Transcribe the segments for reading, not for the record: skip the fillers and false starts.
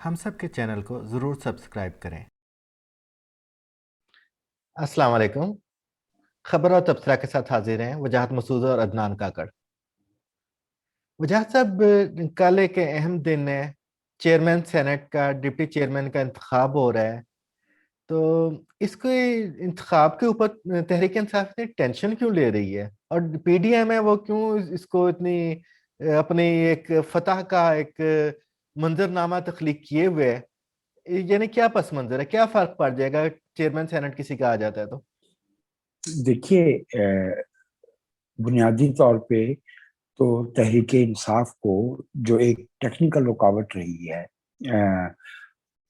ہم سب کے چینل کو ضرور سبسکرائب کریں۔ السلام علیکم۔ خبر اور تبصرہ کے ساتھ حاضر ہیں وجاہت مسعود اور عدنان کاکڑ۔ وجاہت صاحب، کل ایک اہم دن ہے، چیئرمین سینٹ کا، ڈپٹی چیئرمین کا انتخاب ہو رہا ہے، تو اس کے انتخاب کے اوپر تحریک انصاف اتنی ٹینشن کیوں لے رہی ہے، اور پی ڈی ایم ہے وہ کیوں اس کو اتنی اپنی ایک فتح کا ایک منظرنامہ تخلیق کیے ہوئے ہے؟ یعنی کیا پس منظر ہے، کیا فرق پڑ جائے گا چیئرمین سینٹ کسی کا آ جاتا ہے تو؟ دیکھیے، بنیادی طور پہ تو تحریک انصاف کو جو ایک ٹیکنیکل رکاوٹ رہی ہے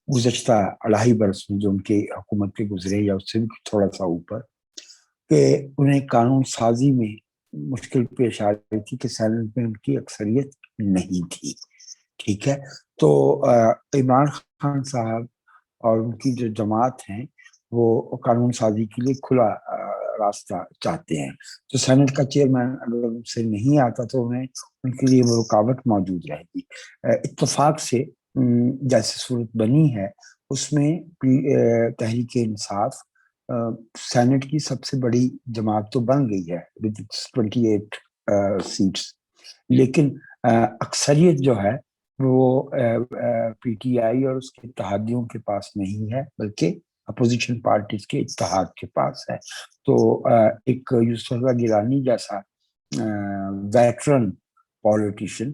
گزشتہ 2.5 برس میں جو ان کی حکومت کے گزرے یا اس سے بھی تھوڑا سا اوپر، کہ انہیں قانون سازی میں مشکل پیش آ رہی تھی کہ سینٹ میں ان کی اکثریت نہیں تھی۔ ٹھیک ہے، تو عمران خان صاحب اور ان کی جو جماعت ہیں وہ قانون سازی کے لیے کھلا راستہ چاہتے ہیں، تو سینٹ کا چیئرمین اگر ان سے نہیں آتا تو انہیں ان کے لیے وہ رکاوٹ موجود رہے گی۔ اتفاق سے جیسی صورت بنی ہے اس میں تحریک انصاف سینٹ کی سب سے بڑی جماعت تو بن گئی ہے with 28 سیٹس، لیکن اکثریت جو ہے وہ پی ٹی آئی اور اس کے اتحادیوں کے پاس نہیں ہے، بلکہ اپوزیشن پارٹیز کے اتحاد کے پاس ہے۔ تو ایک یوسف اللہ گیلانی جیسا ویٹرن پولیٹیشین،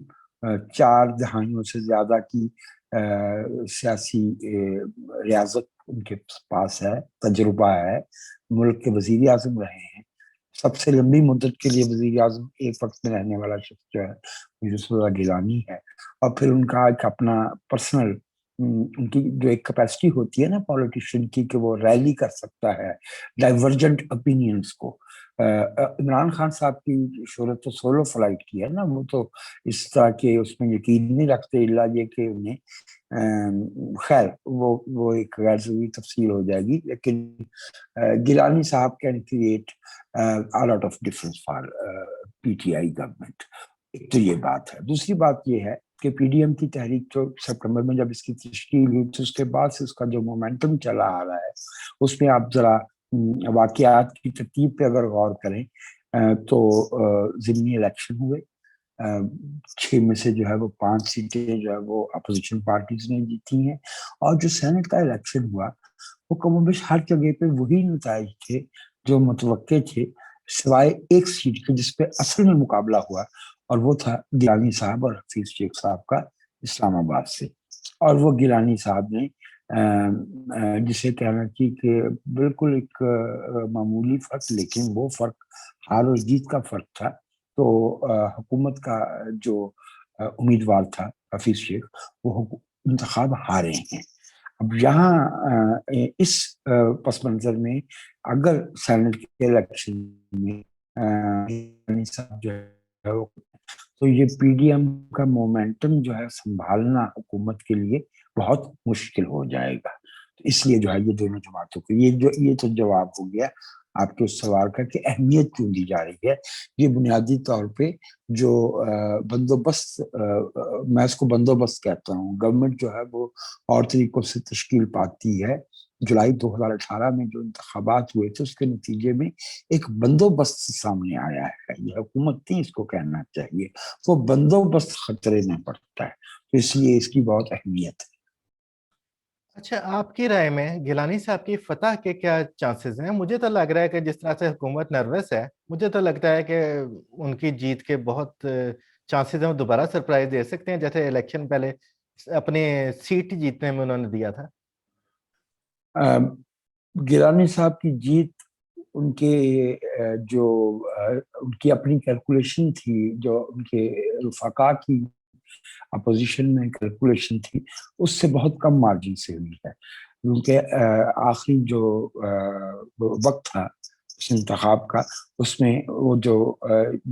4 دہائیوں سے زیادہ کی سیاسی ریاضت ان کے پاس ہے، تجربہ ہے، ملک کے وزیر اعظم رہے ہیں، سب سے لمبی مدت کے لیے وزیر اعظم ایک وقت میں رہنے والا شخص جو ہے یوسف اللہ گیلانی ہے، اور پھر ان کا ایک اپنا پرسنل، ان کی جو ایک کیپیسٹی ہوتی ہے نا پولیٹیشین کی کہ وہ ریلی کر سکتا ہے ڈائیورجنٹ اپینینز کو۔ عمران خان صاحب کی شہرت تو سولو فلائٹ کی ہے نا، وہ تو اس طرح کے اس میں یقین نہیں رکھتے اللہ یہ کہ انہیں خیر وہ ایک غیر ضروری تفصیل ہو جائے گی، لیکن گیلانی صاحب can create a lot of difference for P T I government. ایک تو یہ بات ہے، دوسری بات یہ ہے کہ پی ڈی ایم کی تحریک تو سپٹمبر میں جب اس کی تشکیل ہوئی تو اس کے بعد سے اس کا جو مومنٹم چلا آ رہا ہے اس میں آپ ذرا واقعات کی ترتیب پہ اگر غور کریں تو ضمنی الیکشن ہوئے، 6 میں سے جو ہے وہ 5 سیٹیں جو ہے وہ اپوزیشن پارٹیز نے جیتی ہیں، اور جو سینٹ کا الیکشن ہوا وہ کم و بیش ہر جگہ پہ وہی نتائج تھے جو متوقع تھے، سوائے ایک سیٹ کے جس پہ اصل میں مقابلہ ہوا، اور وہ تھا گیلانی صاحب اور حفیظ شیخ صاحب کا اسلام آباد سے۔ اور وہ گیلانی صاحب نے جسے کہنا چاہیے کہ بالکل ایک معمولی فرق، لیکن وہ فرق ہار اور جیت کا فرق تھا، تو حکومت کا جو امیدوار تھا حفیظ شیخ وہ انتخاب ہارے ہیں۔ اب یہاں اس پس منظر میں اگر سینٹ کے الیکشن میں جو ہے تو یہ پی ڈی ایم کا مومنٹم جو ہے سنبھالنا حکومت کے لیے بہت مشکل ہو جائے گا۔ اس لیے جو ہے یہ دونوں جماعتوں کو یہ تو جواب ہو گیا آپ کے اس سوال کا کہ اہمیت کیوں دی جا رہی ہے۔ یہ بنیادی طور پہ جو بندوبست، میں اس کو بندوبست کہتا ہوں، گورنمنٹ جو ہے وہ اور طریقوں سے تشکیل پاتی ہے۔ جولائی 2018 میں جو انتخابات ہوئے تھے اس کے نتیجے میں ایک بندوبست سامنے آیا ہے، یہ حکومت نہیں اس کو کہنا چاہیے، وہ بندوبست خطرے میں پڑتا ہے، تو اس لیے اس کی بہت اہمیت ہے۔ اچھا، آپ کی رائے میں گیلانی صاحب کی فتح کے کیا چانسز ہیں؟ مجھے تو لگ رہا ہے کہ جس طرح سے حکومت نروس ہے، مجھے تو لگتا ہے کہ ان کی جیت کے بہت چانسز ہیں، وہ دوبارہ سرپرائز دے سکتے ہیں، جیسے الیکشن پہلے اپنے سیٹ جیتنے میں انہوں نے دیا تھا۔ گیلانی صاحب کی جیت ان کے جو ان کی اپنی کیلکولیشن تھی، جو ان کے رفقا کی اپوزیشن میں کیلکولیشن تھی، اس سے بہت کم مارجن سے ہوئی ہے، کیونکہ آخری جو وقت تھا اس انتخاب کا اس میں وہ جو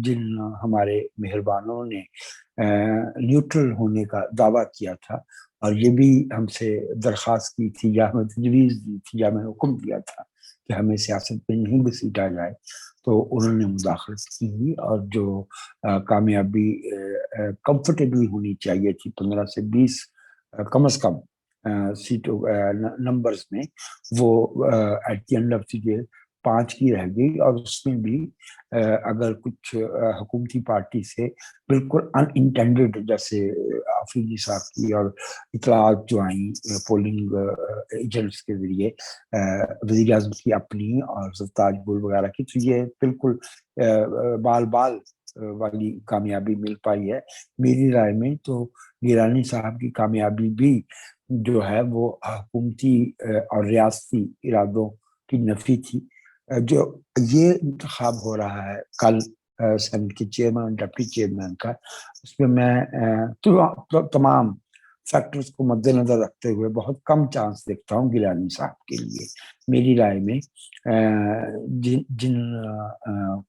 جن ہمارے مہربانوں نے نیوٹرل ہونے کا دعویٰ کیا تھا اور یہ بھی ہم سے درخواست کی تھی یا ہمیں تجویز دی تھی یا ہمیں حکم دیا تھا کہ ہمیں سیاست میں نہیں گھسیٹا جائے، تو انہوں نے مداخلت کی، اور جو کامیابی کمفرٹیبلی ہونی چاہیے تھی 15 سے 20 کم از کم सीटों नंबर्स में वो at the end of the day 5 की रह गई, और उसमें भी अगर कुछ हुकूमती पार्टी से बिल्कुल अनइंटेंडेड, जैसे आफरीदी साहब की और इतलात जो आई पोलिंग एजेंट्स के जरिए वज़ीर आज़म की अपनी और सरताज बुल वगैरह की, तो ये बिल्कुल बाल बाल वाली कामयाबी मिल पाई है मेरी राय में। तो गिलानी साहब की कामयाबी भी जो है वो हुकूमती और रियासती इरादों की नफी थी। जो ये इंतखाब हो रहा है कल सेनेट के चेयरमैन और डिप्टी चेयरमैन का, उसमें मैं तमाम फैक्टर्स को मद्देनजर रखते हुए बहुत कम चांस देखता हूँ गिलानी साहब के लिए। मेरी राय में जिन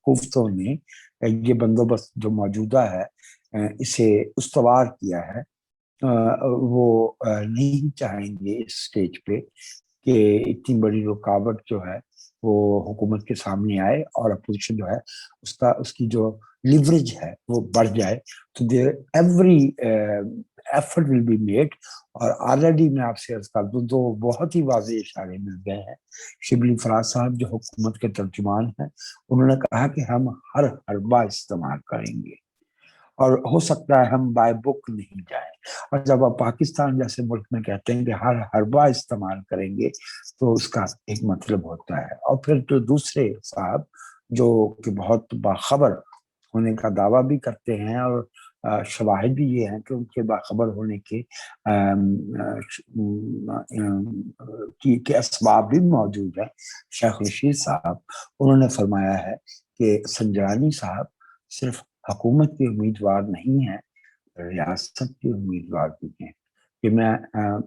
कुफ्तों ने ये बंदोबस्त जो मौजूदा है इसे उस्तवार किया है, वो नहीं चाहेंगे इस स्टेज पे कि इतनी बड़ी रुकावट जो है वो हुकूमत के सामने आए और अपोजिशन जो है उसकी जो लिवरेज है वो बढ़ जाए। तो there every effort will be made. और ऑलरेडी मैं आपसे अर्ज कर दूं, दो बहुत ही वाज़ेह इशारे मिल गए हैं। शिबली फराज साहब जो हुकूमत के तर्जुमान हैं, उन्होंने कहा कि हम हर हरबा इस्तेमाल करेंगे और हो सकता है हम बाय बुक नहीं जाएं। और जब आप पाकिस्तान जैसे मुल्क में कहते हैं कि हर हरबा इस्तेमाल करेंगे, तो उसका एक मतलब होता है। और फिर जो दूसरे साहब जो कि बहुत बाखबर होने का दावा भी करते हैं और शवाहिद भी ये हैं कि उनके बाखबर होने के के असबाब भी मौजूद हैं। शेख रशीद साहब, उन्होंने फरमाया है कि संजरानी साहब सिर्फ हुकूमत के उम्मीदवार नहीं है, रियासत के उम्मीदवार भी हैं। कि मैं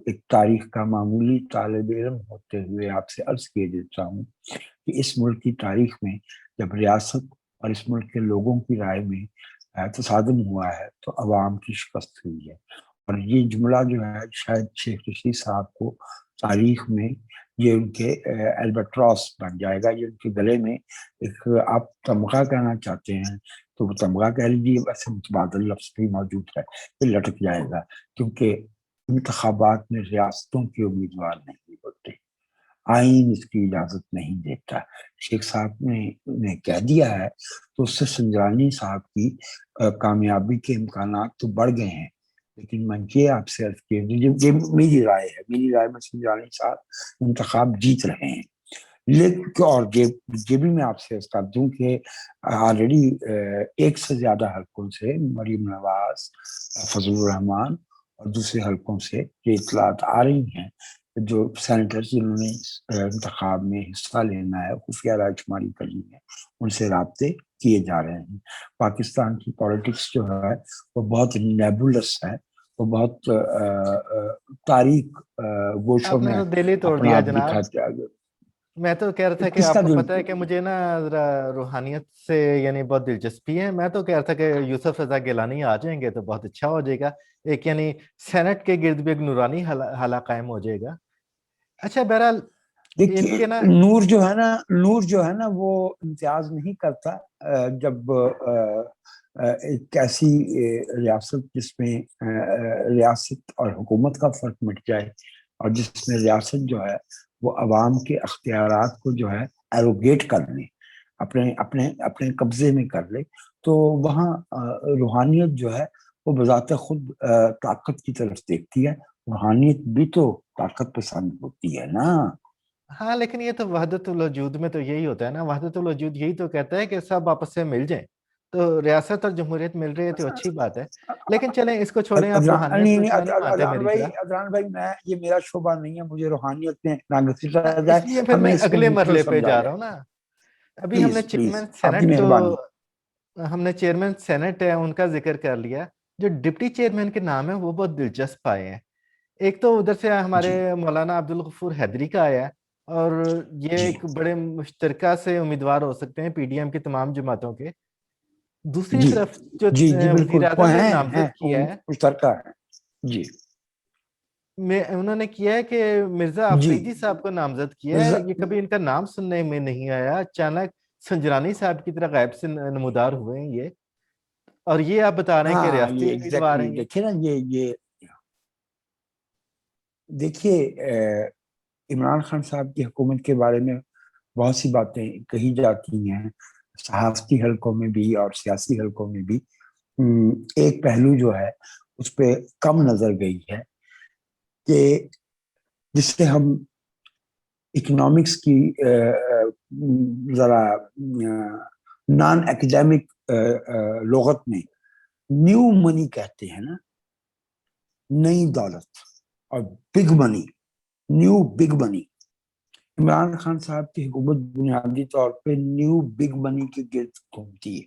एक तारीख का मामूली तालिब इल्म होते हुए आपसे अर्ज किए देता हूँ कि इस मुल्क की तारीख में जब रियासत और इस मुल्क के लोगों की राय में तसादम हुआ है तो अवाम की शिकस्त हुई है। और ये जुमला जो है शायद शेख रशीद साहब को तारीख में ये उनके एल्बेट्रॉस बन जाएगा। ये उनके गले में एक, आप तमगा कहना चाहते हैं तो वो तमगा कह लीजिए, वैसे मुतबादल लफ्ज भी मौजूद है, ये लटक जाएगा। क्योंकि इंतखाबात में रियासतों के उम्मीदवार नहीं होते, आईन इसकी इजाजत नहीं देता। शेख साहब ने कह दिया है तो उससे संजरानी साहब की कामयाबी के इम्कानात तो बढ़ गए हैं। लेकिन मैं ये आपसे अर्ज किया, मेरी राय है, मेरी राय में संजरानी साहब इंतखाब जीत रहे हैं। लेकिन और ये भी मैं आपसे अर्ज कर दूं कि ऑलरेडी एक से ज्यादा हलकों से मरीम नवाज, फजलुर रहमान और दूसरे हलकों से ये इतलात आ रही हैं जो सेनेटर्स जिन्होंने इंतखाब में हिस्सा लेना है, खुफिया राजकुमारी करनी है, उनसे राब्ते किए जा रहे हैं। पाकिस्तान की पॉलिटिक्स जो है वो बहुत नेबुलस है, वो बहुत तारीख गोशों आपने में तो दिल ही तोड़ अपना दिया आप जनाब। दिखाते। मैं तो कह रहा था कि किसका आपको दिल? पता है कि मुझे ना जरा रूहानियत से यानी बहुत दिलचस्पी है। मैं तो कह रहा था कि यूसुफ रजा गिलानी आ जाएंगे तो बहुत अच्छा हो जाएगा। एक यानी सेनेट के गिर्द भी एक नूरानी हाला कायम हो जाएगा। अच्छा, बहरहाल देखिए, इनके ना नूर जो है ना वो इम्तियाज नहीं करता। जब एक ऐसी रियासत जिसमें रियासत और हुकूमत का फर्क मिट जाए और जिसमें रियासत जो है वो अवाम के अख्तियारात को जो है एरोगेट कर ले, अपने अपने अपने कब्जे में कर ले, तो वहाँ रूहानियत जो है वो बजाते खुद ताकत की तरफ देखती है। रूहानियत भी तो ताकत पसंद होती है ना। हाँ, लेकिन ये तो वहदतुल वजूद में तो यही होता है ना। वहदतुल वजूद यही तो कहता है कि सब आपस में मिल जाएं। तो रियासत और जमहूरियत मिल रही है तो अच्छी बात है। लेकिन चलें, इसको छोड़ें, आप रूहानियत नहीं पे नहीं, क्यों नहीं मानते मेरी तरह। अदनान भाई, मैं ये मेरा शोभा नहीं है, मुझे रूहानियत में ना घसीटा जाए, इसलिए फिर हमें मैं इसको अगले न्यूट्रल मरले पे समझा जा जाए। रहा हूँ ना। अभी हमने प्लीज प्लीज, चेयरमैन आपकी सेनेट मेहरबानी। हमने चेयरमैन सेनेट है उनका जिक्र कर लिया। जो डिप्टी चेयरमैन के नाम है वो बहुत दिलचस्प आए हैं। एक तो उधर से हमारे जी मौलाना अब्दुल गफूर हैदरी का आया है। और ये जी एक बड़े मुश्तरका से उम्मीदवार हो सकते हैं पीडीएम की तमाम जमातों के। दूसरी जी तरफ जो जी जी, वजीर बिल्कुल वो आजम ने हैं नामजद वो किया है, मुश्तरका है। जी उन्होंने किया है कि मिर्जा जी। अफरीदी साहब को नामजद किया है। ये कभी इनका नाम सुनने में नहीं आया, अचानक संजरानी साहब की तरह गायब से नमूदार हुए हैं ये। और ये आप बता रहे हैं कि हाँ, रियासती ये उम्मीदवार एग्जैक्टली हैं ये। देखिए ना, ये देखिए, इमरान खान साहब की हुकूमत के बारे में बहुत सी बातें कही जाती हैं, सहाफ़ती हलकों में भी और सियासी हलकों में भी। एक पहलू जो है उस पे कम नजर गई है कि जिससे हम इकोनॉमिक्स की जरा नॉन एकेडमिक लुगत में न्यू मनी कहते हैं ना, नई दौलत, और big money, new big money. Imran Khan साहब की हुकूमत बुनियादी तौर पे न्यू बिग मनी के गिर्द घूमती है।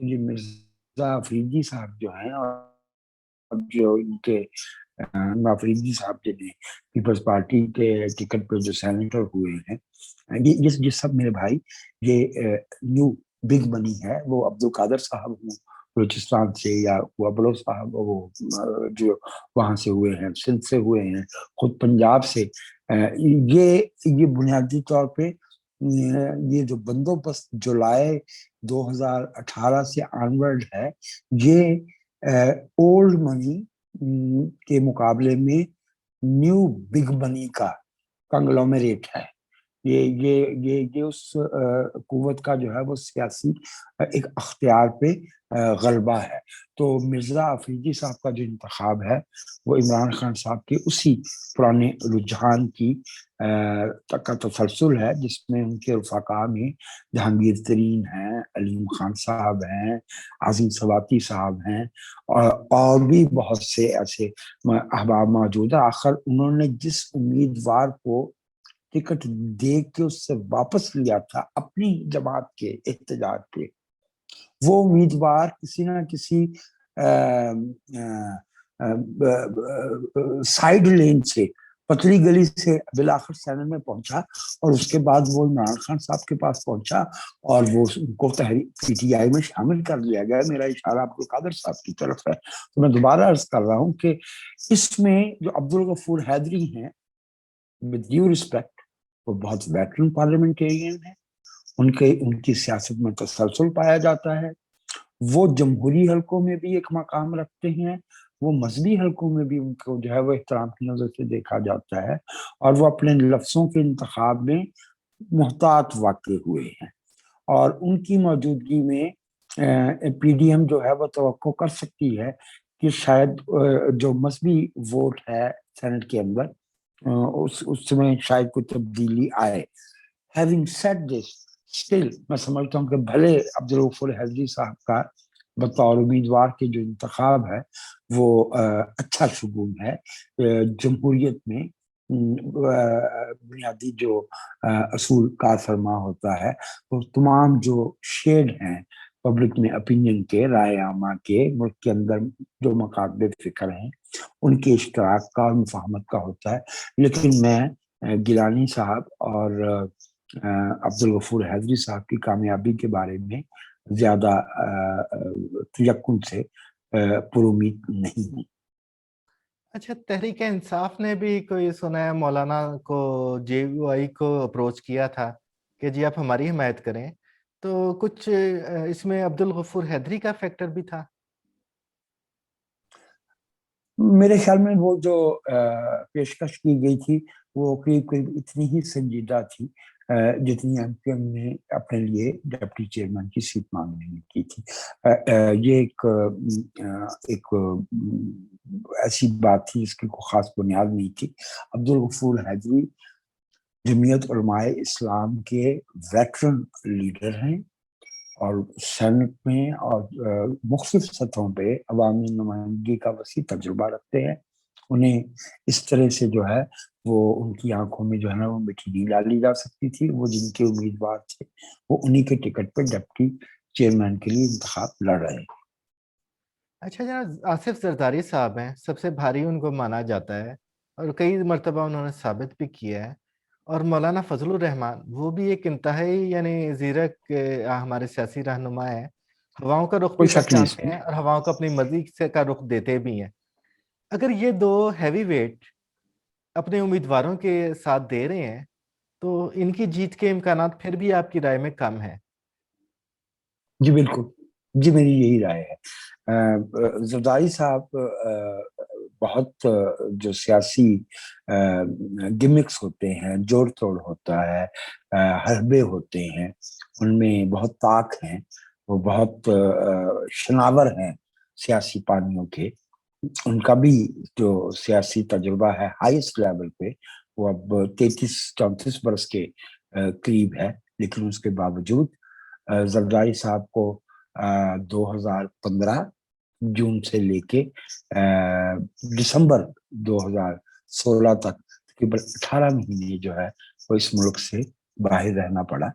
तो ये मिर्जा अफरीदी साहब जो हैं, और जो इनके अफरीदी साहब जिन्हें पीपल्स पार्टी के टिकट पर जो सेनेटर हुए हैं, ये सब मेरे भाई, ये न्यू बिग मनी है। वो अब्दुल कादर साहब हूँ बलूचिस्तान से, या वो अबलो साहब वो जो वहां से हुए हैं, सिंध से हुए हैं, खुद पंजाब से, ये बुनियादी तौर पे ये जो बंदोबस्त जुलाई 2018 से ऑनवर्ड है, ये ओल्ड मनी के मुकाबले में न्यू बिग मनी का कंग्लोमेरेट है। ये उस कुव्वत का जो है वो सियासी एक अख्तियार पे गलबा है। तो मिर्जा अफरीदी साहब का जो इंतखाब है वो इमरान खान साहब के उसी पुराने रुझान की का तसलसल है, जिसमें उनके रफ़ाका में जहांगीर तरीन हैं, अलीम खान साहब हैं, आज़म सवाती साहब हैं, और भी बहुत से ऐसे अहबाब मौजूद है। आखिर उन्होंने जिस उम्मीदवार को टिकट दे के उससे वापस लिया था अपनी जमात के एहतजाज पे, वो उम्मीदवार किसी ना किसी साइड लेन से, पतली गली से बिलाखिर सेनेट में पहुंचा, और उसके बाद वो इमरान खान साहब के पास पहुंचा, और वो उनको तहरीक पीटीआई में शामिल कर लिया गया। मेरा इशारा अब्दुल कादर साहब की तरफ है। तो मैं दोबारा अर्ज कर रहा हूँ कि इसमें जो अब्दुल गफूर हैदरी हैं, विद ड्यू रिस्पेक्ट, वो बहुत वेटरन पार्लियामेंटेरियन है, उनके उनकी सियासत में तसलसल पाया जाता है। वो जमहूरी हलकों में भी एक मकाम रखते हैं, वो मजहबी हलकों में भी उनको जो है वो एहतराम की नजर से देखा जाता है, और वो अपने लफ्जों के इंतखाब में मुहतात वाक़ हुए हैं। और उनकी मौजूदगी में पीडीएम जो है वो तवक्को कर सकती है कि शायद जो मजहबी वोट है सेनेट के अंदर, उसमें शायद कोई तब्दीली आए। हैविंग सेड दिस, स्टिल मैं समझता हूँ कि भले अब्दुल गफूर हैदरी साहब का बतौर उम्मीदवार के जो इंतखाब है वो अच्छा शुगून है। जमहूरियत में बुनियादी जो असूल कार फरमा होता है, वो तमाम जो शेड हैं पब्लिक में ओपिनियन के, राय आमा के, मुल्क के अंदर जो मकासद फिक्र हैं, उनके इश्तराक का और मुफाहमत का होता है। लेकिन मैं गिलानी साहब और अब्दुल गफूर हैदरी साहब की कामयाबी के बारे में ज्यादा तयक्कुन से पुरुमीद नहीं हूँ। अच्छा, तहरीक इंसाफ ने भी कोई सुना है मौलाना को, जेयूआई को अप्रोच किया था कि जी आप हमारी हिमायत करें, तो कुछ इसमें अब्दुल गफूर हैदरी का फैक्टर भी था? मेरे ख्याल में वो जो पेशकश की गई थी वो करीब करीब इतनी ही संजीदा थी जितनी एमपीएम ने अपने लिए डिप्टी चेयरमैन की सीट मांगने में की थी। ये एक ऐसी बात थी जिसकी कोई खास बुनियाद नहीं थी। अब्दुल गफूर हैदरी जमीयत उलमाए इस्लाम के वेटरन लीडर हैं, और सेनेट में और मुख्तलिफ सतहों पे अवामी नुमाइंदगी का वसी तजुर्बा रखते हैं। उन्हें इस तरह से जो है वो उनकी आंखों में जो है ना वो मिठी नहीं डाली जा सकती थी। वो जिनके उम्मीदवार थे वो उन्हीं के टिकट पर डिप्टी चेयरमैन के लिए इंतखाब लड़ रहे हैं। अच्छा, जनाब आसिफ जरदारी साहब हैं, सबसे भारी उनको माना जाता है और कई मर्तबा उन्होंने साबित भी किया है। और मौलाना फजलुर रहमान, वो भी एक इंतहाई यानी ज़ीरक हमारे सियासी रहनुमा हैं। हवाओं का रुख कोई भी शक नहीं पहचानते इसमें। हैं और हवाओं को अपनी मर्ज़ी से का रुख देते भी हैं। अगर ये 2 हैवीवेट अपने उम्मीदवारों के साथ दे रहे हैं, तो इनकी जीत के इम्कानात फिर भी आपकी राय में कम हैं। जी बिल्कुल, जी मेरी यही राय है। जरदारी साहब بہت جو سیاسی گمکس ہوتے ہیں، جوڑ توڑ ہوتا ہے، حربے ہوتے ہیں، ان میں بہت طاق ہیں، وہ بہت شناور ہیں سیاسی پانیوں کے. ان کا بھی جو سیاسی تجربہ ہے ہائیسٹ لیول پہ وہ اب 33-34 برس کے قریب ہے. لیکن اس کے باوجود زرداری صاحب کو 2015 جون سے لے کے دسمبر 2016 تک تقریباً 18 مہینے جو ہے وہ اس ملک سے باہر رہنا پڑا.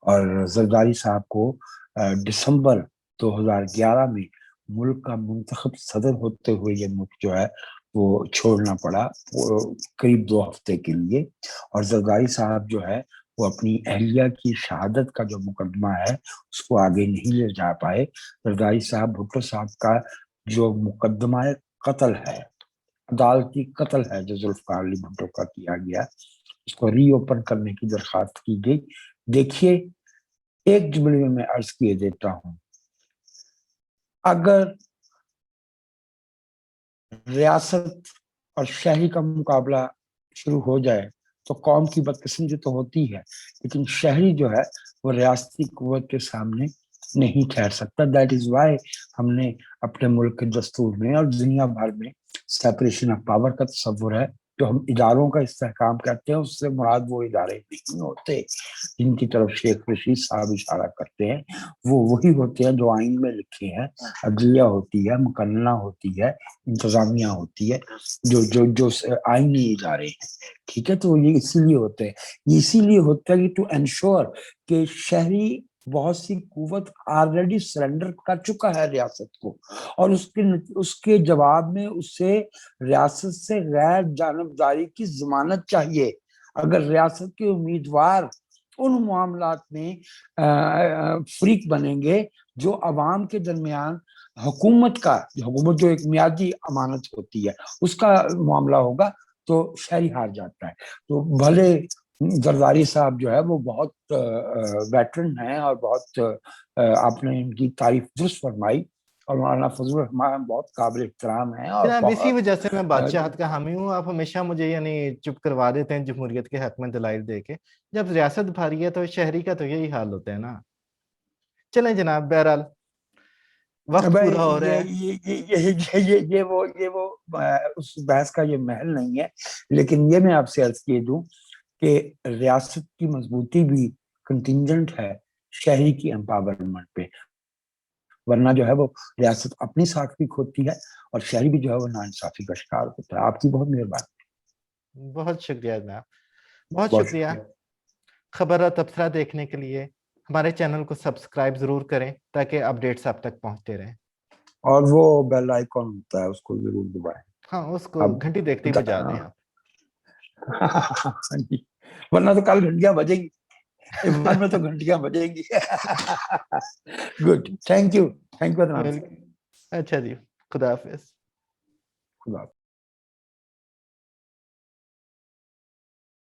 اور زرداری صاحب کو دسمبر 2011 میں ملک کا منتخب صدر ہوتے ہوئے یہ ملک جو ہے وہ چھوڑنا پڑا قریب 2 ہفتے کے لیے. اور زرداری صاحب جو ہے وہ اپنی اہلیہ کی شہادت کا جو مقدمہ ہے اس کو آگے نہیں لے جا پائے. زرداری صاحب بھٹو صاحب کا جو مقدمہ قتل ہے، عدالتی قتل ہے جو ذوالفقار علی بھٹو کا کیا گیا، اس کو ری اوپن کرنے کی درخواست کی گئی. دیکھیے ایک جملے میں عرض کیے دیتا ہوں، اگر ریاست اور شہری کا مقابلہ شروع ہو جائے تو قوم کی بدقسمتی تو ہوتی ہے، لیکن شہری جو ہے وہ ریاستی قوت کے سامنے نہیں ٹھہر سکتا. دیٹ از وائی ہم نے اپنے ملک کے دستور میں اور دنیا بھر میں سیپریشن آف پاور کا تصور ہے. جو ہم اداروں کا استحکام کہتے ہیں اس سے مراد وہ ادارے نہیں ہوتے جن کی طرف شیخ رشید صاحب اشارہ کرتے ہیں، وہ وہی ہوتے ہیں جو آئین میں لکھے ہیں. عدلیہ ہوتی ہے، مقننہ ہوتی ہے، انتظامیہ ہوتی ہے، جو آئینی ادارے ہیں. ٹھیک ہے، تو یہ اسی لیے ہوتے ہیں، یہ اسی لیے ہوتا ہے ٹو انشور کہ شہری بہت سی قوت آلریڈی سرنڈر کر چکا ہے ریاست کو، اور اس کے جواب میں اسے ریاست سے غیر جانبداری کی ضمانت چاہیے. اگر ریاست کے امیدوار ان معاملات میں فریق بنیں گے جو عوام کے درمیان حکومت جو ایک میادی امانت ہوتی ہے اس کا معاملہ ہوگا تو شہری ہار جاتا ہے. تو بھلے زرداری صاحب جو ہے وہ بہت ویٹرن ہیں اور بہت آپ نے ان کی تعریف درست فرمائی، اور مولانا فضل الرحمان بہت قابل احترام ہیں اور جناب اسی وجہ سے میں بہت بادشاہت کا حامی ہوں. آپ ہمیشہ مجھے یعنی چپ کروا دیتے ہیں جمہوریت کے حق میں دلائل دے کے. جب ریاست بھاری ہے تو شہری کا تو یہی حال ہوتا ہے نا. چلیں جناب، بہرحال وقت پورا ہو رہا ہے. یہ وہ اس بحث کا یہ محل نہیں ہے، لیکن یہ میں آپ سے عرض کیے دوں کہ ریاست کی مضبوطی بھی کنٹینجنٹ ہے شہری کی امپاورمنٹ پہ، ورنہ جو ہے وہ ریاست اپنی ساکھ بھی کھوتی ہے اور شہری بھی جو ہے وہ ناانصافی کا شکار ہوتا ہے. آپ کی بہت مہربانی. بہت شکریہ جناب، بہت شکریہ. خبر اور تبصرہ دیکھنے کے لیے ہمارے چینل کو سبسکرائب ضرور کریں تاکہ اپڈیٹس آپ تک پہنچتے رہیں. اور وہ بیل آئیکن ہوتا ہے اس کو ضرور دبائیں. ہاں، اس کو گھنٹی دیکھتے ہی بجا دیں آپ. ورنہ تو کل گھنٹیاں بجیں گی، ایمان میں تو گھنٹیاں بجیں گی. Good, thank you. اچھا جی، خدا حافظ. خدا